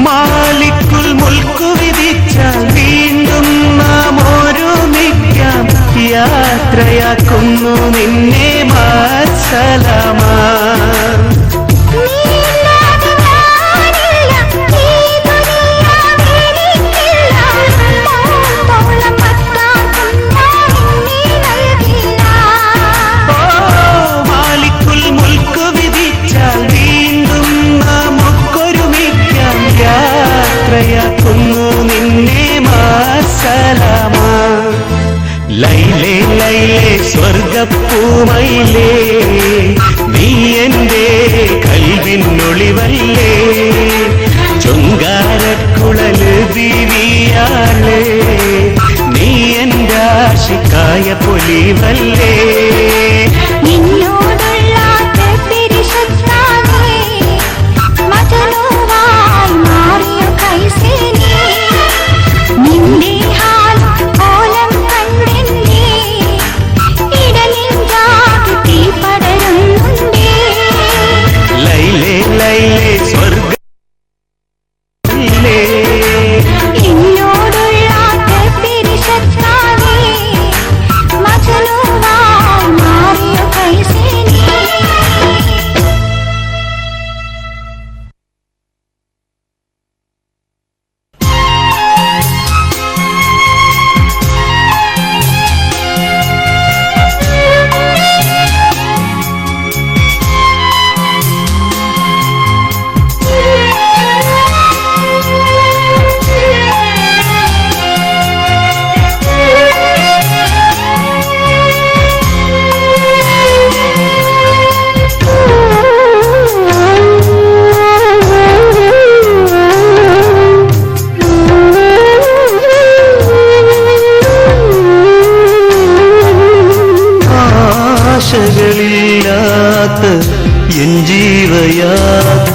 മാലിക്കുൽ മുൽക്കു വിധിച്ചാൽ വീണ്ടും നാം ഒരുമിക്കാം യാത്രയാക്കുന്നു നിന്നെ മാസലാമാ മാലിക്കുൽ മുൽക്കു വിധിച്ചാൽ വീണ്ടും നമുക്കൊരുമിക്കാം യാത്രയാക്കുന്നു നിന്നെ മാസലാമാ ലൈലേ ലൈലേ സ്വർഗപ്പൂമയിലേ നീ എൻ്റെ കൽവിനൊളിവല്ലേ ചൊങ്കാരക്കുഴല് ബീവിയാളേ നീ എൻ്റെ ആശിക്കായ പൊലിവല്ലേ നിന്നോടുള്ള തിരിശത്താലേ മജനുവായി മാറിയ കൈസേനി നിന്റെ ഹാൽ കോലം കണ്ണിന്റെ ഇടലിൻകാകെ തീ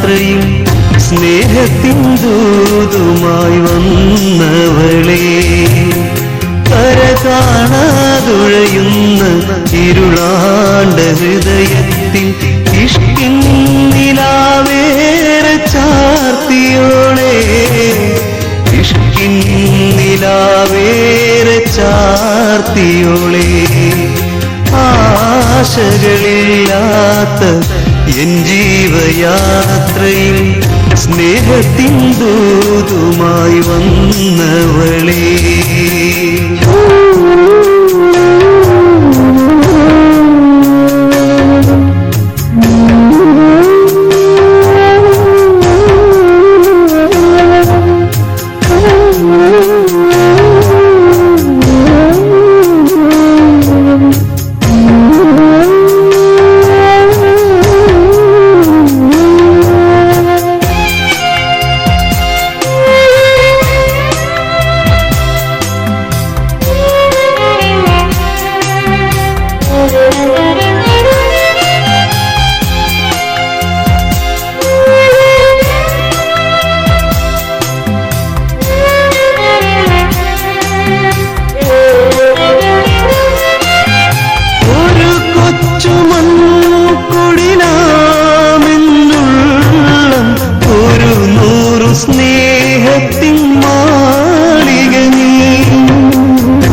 യാത്രയിൽ സ്നേഹത്തിൻ ദൂതുമായി വന്നവളെ, കര കാണാതുഴയുന്ന ഇരുളാണ്ട ഹൃദയത്തിൽ ഇഷ്കിൻ നിലാവേറെ ചാർത്തിയോളെ, ഇഷ്കിൻ നിലാവേറെ ചാർത്തിയോളെ. ആശകളില്ലാത്ത എൻ ജീവയാത്രയിൽ സ്നേഹത്തിൻ ദൂതുമായി വന്നവളെ. സ്നേഹത്തിൻ മാളിക നീ,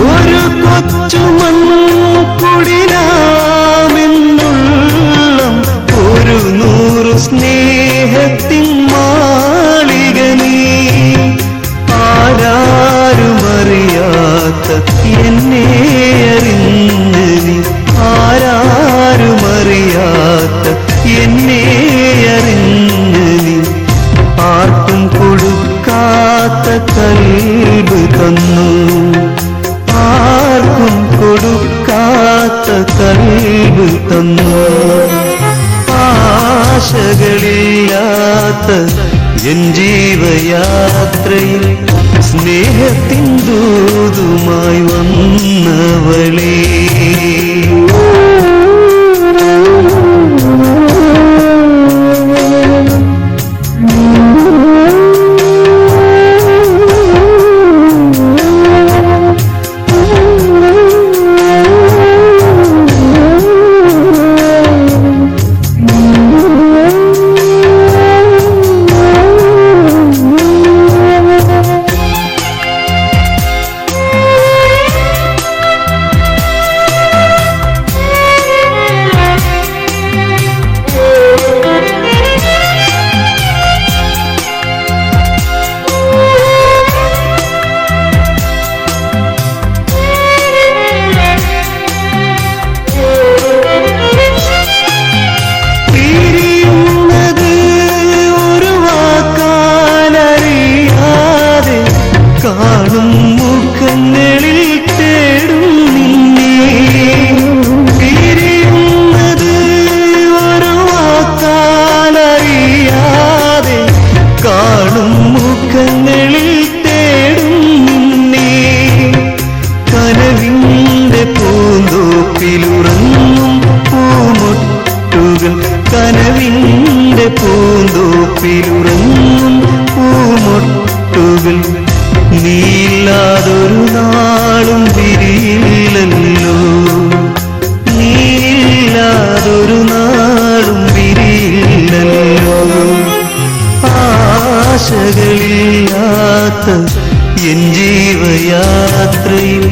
ഒരു കൊച്ചുമൺ കുടിലാമെന്നുള്ളം ഒരു 100 സ്നേഹത്തിൻ മാളിക നീ. ആരാരുമറിയാത്ത എന്നെ അറിഞ്ഞ് നീ, ആരാരുമറിയാത്ത എന്നെ അറിഞ്ഞ് നീ, ആർക്കും കൊടുക്കാത്ത കൽബ് തന്നു, ആർക്കും കൊടുക്കാത്ത കൽബ് തന്നു. ആശകളില്ലാത്ത എൻ ജീവയാത്രയിൽ സ്നേഹത്തിൻ ദൂതുമായി വന്നവളെ. കാണും മുഖങ്ങളിൽ തേടും നിന്നെ, പിരിയുന്നത് ഒരു വാക്കാലറിയാതെ കാണും മുഖങ്ങളിൽ തേടും നിന്നെ. കനവിന്റെ പൂന്തോപ്പിലുറങ്ങും പൂമൊട്ടുകൾ, കനവിന്റെ പൂന്തോപ്പിലുറങ്ങും പൂമൊട്ടുകൾ, നീയില്ലാതൊരു നാളും വിരിയില്ലല്ലോ, നീയില്ലാതൊരു നാളും വിരിയില്ലല്ലോ. ആശകളില്ലാത്ത എൻ ജീവയാത്രയിൽ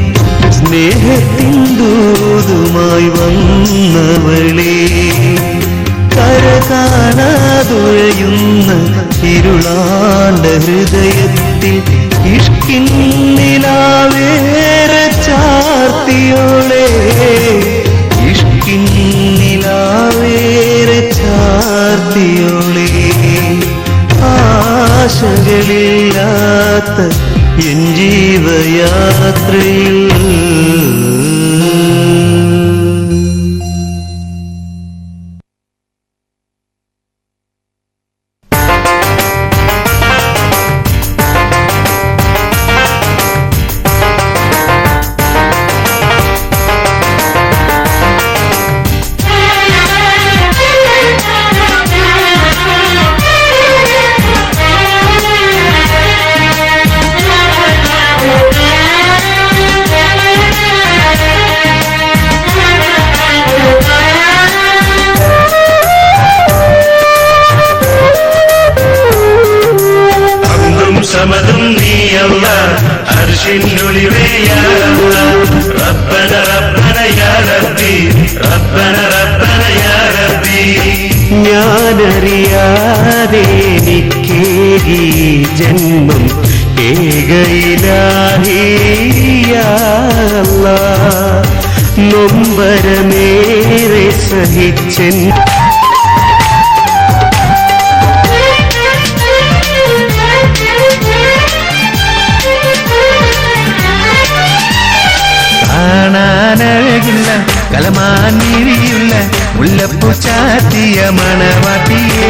സ്നേഹത്തിൻ ദൂതുമായി വന്നവളെ, കര കാണാതുഴയുന്ന ഇരുളാണ്ട ഹൃദയത്തിൽ ഇഷ്കിൻ നിലാവേറെ ചാർത്തിയോളെ, ഇഷ്കിൻ നിലാവേറെ ചാർത്തിയോളെ. ആശകളില്ലാത്ത എൻ ജീവയാത്രയിൽ കൽവിനുളിവേ യാ അല്ലാഹ് റബ്ബന റബ്ബന യാ റബ്ബി റബ്ബന റബ്ബന യാ റബ്ബി ഞാനറിയാതെ എനിക്കേകി ജന്മം ഏകയിലാഹി യാ അല്ലാഹ് നൊമ്പരമേറെ സഹിച്ചൻ കാണാനഴകുള്ള കലമാനിരിയുള്ള മുല്ലപ്പൂ ചാത്തിയ മണവാട്ടിയേ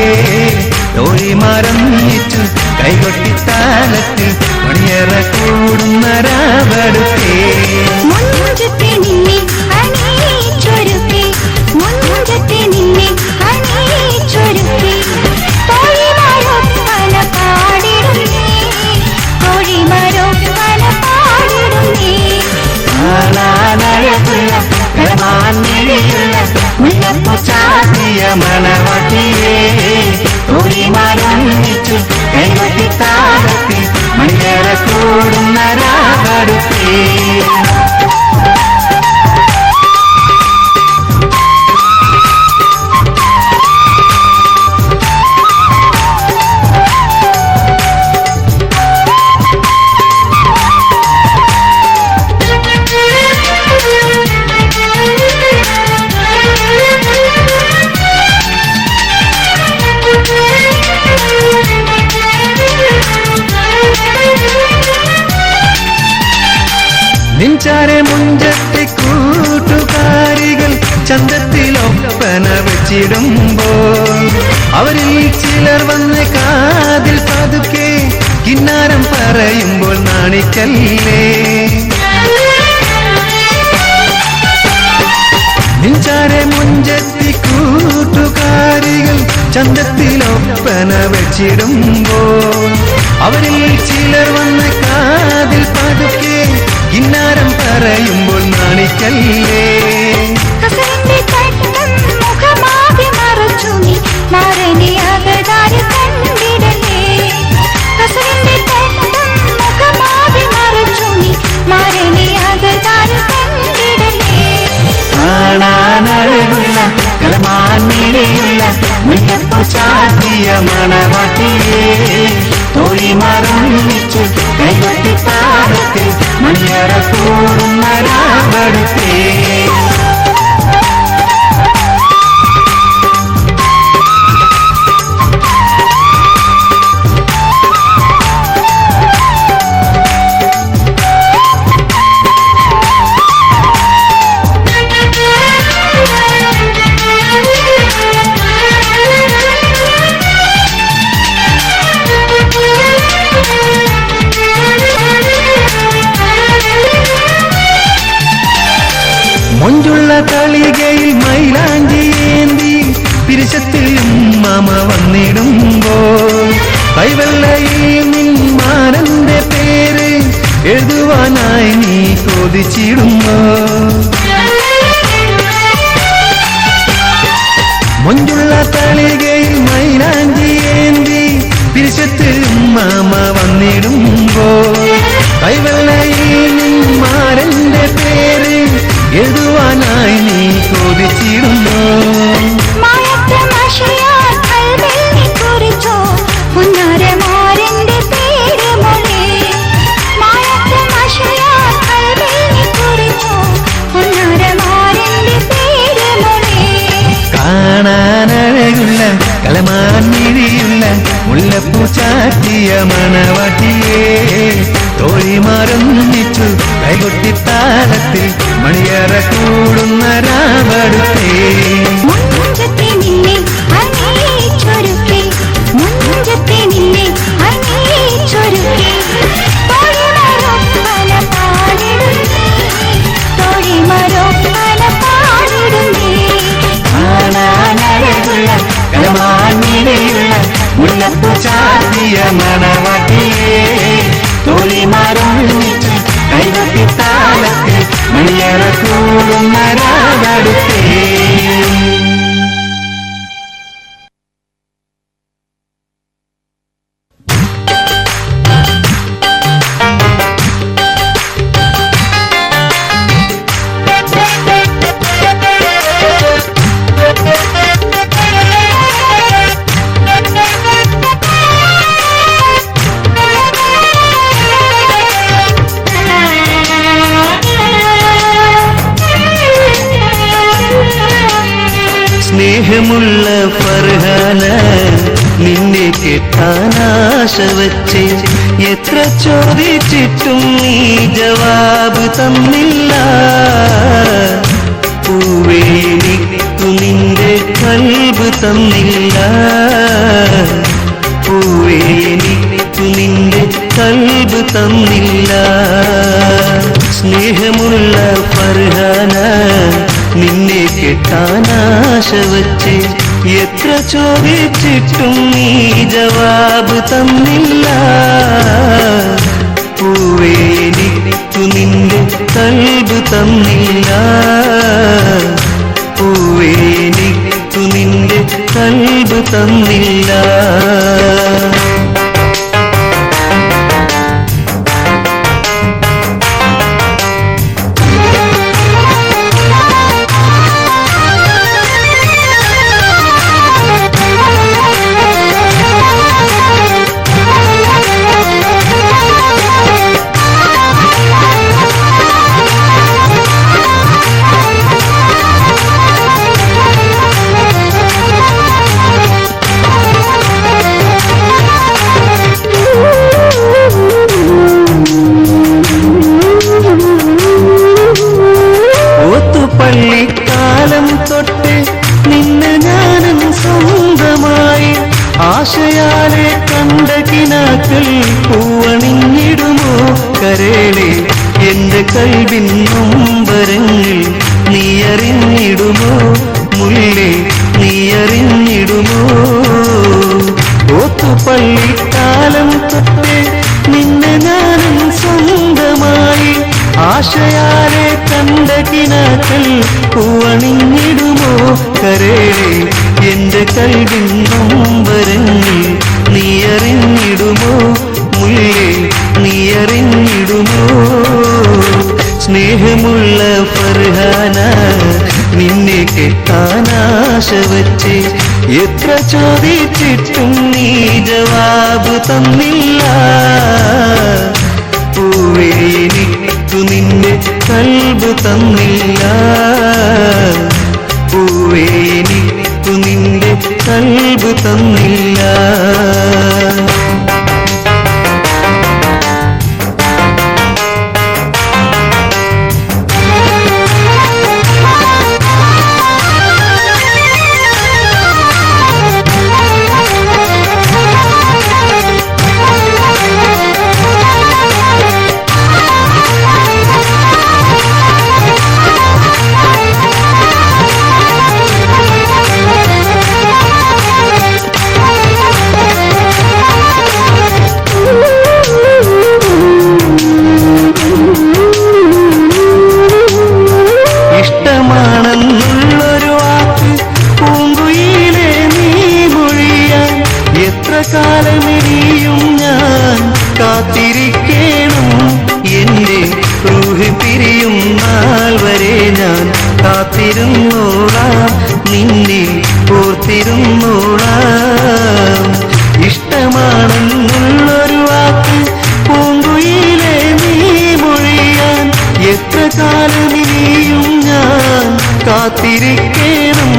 തോഴിമാരൊന്നിച്ചു കൈകൊട്ടിത്താലത്ത് മണിയറ കൂടുന്ന രാവടുത്തേ മുഞ്ചത്തെ നിന്നെ അണിയിച്ചൊരുക്കി മുഞ്ചത്തെ നിന്നെ അണിയിച്ചൊരുക്കി തോഴിമാരൊപ്പന പാടിടുന്നേ തോഴിമാരൊപ്പന പാടിടുന്നേ കാണാനഴകുള്ള കലമാനിരിയുള്ള മുല്ലപ്പൂ ചാത്തിയ മണവാട്ടിയേ തോഴിമാരൊന്നിച്ചു കൈകൊട്ടിത്താലത്ത് മണിയറ കൂടുന്ന രാവടുത്തേ നിഞ്ചാരെ മുഞ്ചത്തെ കൂട്ടുകാരികൾ ചന്തത്തിലൊപ്പന വെച്ചിടുമ്പോൾ അവരിൽ ചിലർ വന്ന് കാതിൽ പതുക്കെ കിന്നാരം പറയുമ്പോൾ നാണിക്കല്ലേ നിഞ്ചാരെ മുഞ്ചത്തി കൂട്ടുകാരികൾ ചന്തത്തിലൊപ്പന വെച്ചിടുമ്പോൾ അവരിൽ ചിലർ വന്ന് കാതിൽ പതുക്കെ കിന്നാരം പറയുമ്പോൾ നാണിക്കല്ലേ കസവിന്റെ തട്ടം മുഖമാകെ മറച്ചു നീ നാരനെ അകതാരി കണ്ടിടലേ കസവിന്റെ തട്ടം മുഖമാകെ മറച്ചു നീ നാരനെ അകതാരി കണ്ടിടലേ കാണാനഴകുള്ള കലമാനിരിയുള്ള മുല്ലപ്പൂ ചാത്തിയ മണവാട്ടിയേ തോഴിമാരൊന്നിച്ചു കൈകൊട്ടിത്താലത്തിൽ മണിയറ കൂടുന്ന രാവടുത്തേ മൊഞ്ചുള്ള തളികയിൽ മൈലാഞ്ചിയേന്തി പിരിശത്തിൽ മാമ വന്നിടുമ്പോൾ കൈവെള്ളയിൽ നിന്മാനന്റെ പേര് എഴുതുവാനായി നീ കൊതിച്ചിടുന്നു മൊഞ്ചുള്ള തളികയിൽ മൈലാഞ്ചിയേന്തി പിരിശത്തിൽ മാമ വന്നിടുമ്പോൾ കൈവെള്ളയിൽ നിന്മാരന്റെ പേര് എഴുതുവാനായി നീ കൊതിച്ചിടുന്നു മായത്തമാശയാൽ കൽവിനെ കുറിച്ചോ പുന്നാരമാരന്റെ പേര് മൊഴി മായത്തമാശയാൽ കൽവിനെ കുറിച്ചോ പുന്നാരമാരന്റെ പേര് മൊഴി കാണാനഴകുള്ള കലമാനിരിയുള്ള മുല്ലപ്പൂ ചാത്തിയ മണവാട്ടിയേ തോഴിമാരൊന്നിച്ചു കൈകൊട്ടിത്താലത്തിൽ മണിയറ കൂടുന്ന രാവടുത്തേ മുഞ്ചത്തെ നിന്നെ അണിയിച്ചൊരുക്കി മുഞ്ചത്തെ നിന്നെ അണിയിച്ചൊരുക്കി തോഴിമാരൊപ്പന പാടിടുന്നേ തോഴിമാരൊപ്പന പാടിടുന്നേ കാണാനഴകുള്ള കലമാനിരിയുള്ള മുല്ലപ്പൂ ചാത്തിയ മണവാട്ടിയേ തോഴിമാരൊന്നിച്ചു കൈകൊട്ടിത്താലത്തിൽ മണിയറ കൂടുന്ന രാവടുത്തേ കിട്ടാനാശ വച്ച് എത്ര ചോദിച്ചിട്ടും നീ ജവാബ് തന്നില്ല. പൂവേ എനിക്കു നിന്റെ കൽബ് തന്നില്ല. പൂവേ എനിക്കു നിന്റെ കൽബ് തന്നില്ല. സ്നേഹമുള്ള ഫർഹാന നിന്നെ കിട്ടാനാശ വച്ച് എത്ര ചോദിച്ചിട്ടും നീ ജവാബ് തന്നില്ല. പൂവേ എനിക്കു നിന്റെ കൽബ് തന്നില്ല. പൂവേ എനിക്കു നിന്റെ കൽബ് തന്നില്ല. പള്ളിക്കാലം തൊട്ട് നിന്നെ ഞാനും സ്വന്തമായി ആശയാലെ കണ്ട കിനാക്കൾ പൂവണിഞ്ഞിടുമോ കരളെ എന്റെ കൽവിൻ നൊമ്പരങ്ങൾ നീ അറിഞ്ഞിടുമോ മുല്ലേ നീ അറിഞ്ഞിടുമോ. പള്ളിക്കാലം തൊട്ട് നിന്നെ ഞാനും സ്വന്തമായി ആശയാലെ കണ്ട കിനാക്കൾ പൂവണിഞ്ഞിടുമോ കരളെ എന്റെ കൽവിൻ നൊമ്പരങ്ങൾ നീ അറിഞ്ഞിടുമോ മുല്ലേ നീ അറിഞ്ഞിടുമോ. സ്നേഹമുള്ള ഫർഹാന നിന്നെ കിട്ടാനാശ വച്ച് എത്ര ചോദിച്ചിട്ടും നീ ജവാബ് തന്നില്ല. പൂവേ എനിക്കു നിന്റെ കൽബ് തന്നില്ല. പൂവേ എനിക്കു നിന്റെ കൽബ് തന്നില്ല. ഇഷ്ടമാണെന്നുള്ളൊരു വാക്ക് പൂങ്കുയിലെ നീ മൊഴിയാൻ എത്ര കാലമെനിയും ഞാൻ കാത്തിരിക്കണം. എന്റെ റൂഹ് പിരിയും നാൾ വരെ ഞാൻ കാത്തിരുന്നോളാം, നിന്നെ ഓർത്തിരുന്നോളാം. ഇഷ്ടമാണെന്നുള്ളൊരു വാക്ക് പൂങ്കുയിലെ നീ മൊഴിയാൻ എത്ര കാലമിനിയും ഞാൻ കാത്തിരിക്കണം.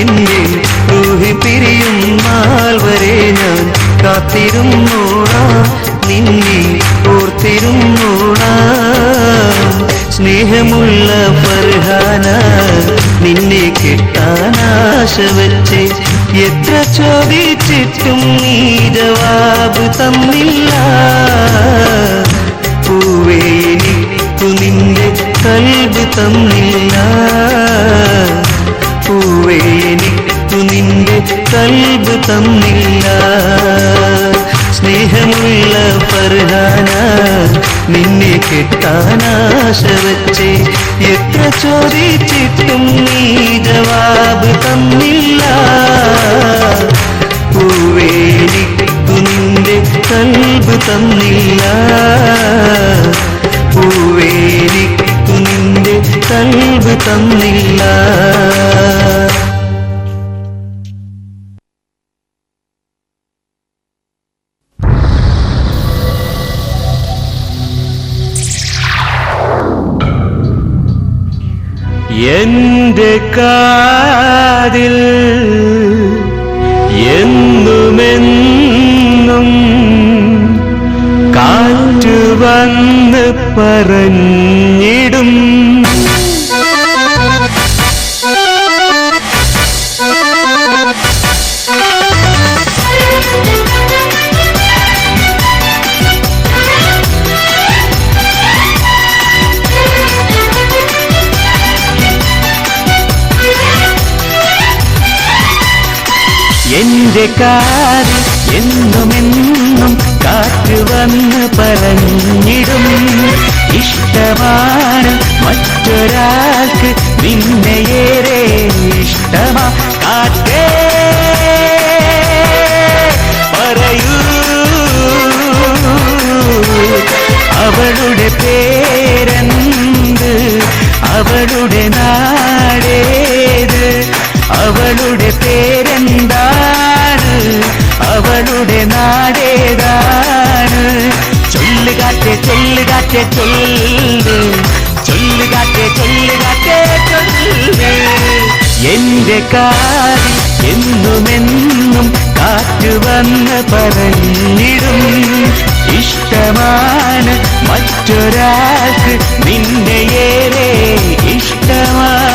എന്റെ റൂഹ് പിരിയും നാൾ വരെ ഞാൻ കാത്തിരുന്നോളാം, നിന്നെ ഓർത്തിരുന്നോളാം. സ്നേഹമുള്ള ഫർഹാന നിന്നെ കിട്ടാനാശ വച്ച് എത്ര ചോദിച്ചിട്ടും നീ ജവാബ് തന്നില്ല. പൂവേ എനിക്കു നിന്റെ കൽബ് തന്നില്ല. പൂവേ എനിക്കു നിന്റെ കൽബ് തന്നില്ല. സ്നേഹമുള്ള ഫർഹാന നിന്നെ കിട്ടാനാശ വച്ച് എത്ര ചോദിച്ചിട്ടും നീ ജവാബ് തന്നില്ല. പൂവേ എനിക്കു നിന്റെ കൽബ് തന്നില്ല. പൂവേ എനിക്കു നിന്റെ കൽബ് തന്നില്ല. എന്റെ കാതിൽ എന്നുമെന്നും പറഞ്ഞിടും. എന്റെ കാതിൽ എന്നുമെന്നും കാറ്റ് വന്ന് പറഞ്ഞിടും. ഇഷ്ടമാണ് മറ്റൊരാൾക്ക് നിന്നെയേറെ ഇഷ്ടമാ. കാറ്റേ പറയൂ അവളുടെ പേരെന്ത്, അവളുടെ നാടേത്, അവളുടെ പേരെന്താണ്, അവളുടെ നാടേതാണ്. ചൊല്ലുകാറ്റെ ചൊല്ലുകാറ്റെ ചൊല്ല്, ചൊല്ലുകാറ്റെ ചൊല്ലുകാറ്റെ ചൊല്ല്. എന്റെ കാതിൽ എന്നുമെന്നും കാറ്റ് വന്ന് പറഞ്ഞിടും. ഇഷ്ടമാണ് മറ്റൊരാൾക്ക് നിന്നെയേറെ ഇഷ്ടമാണ്.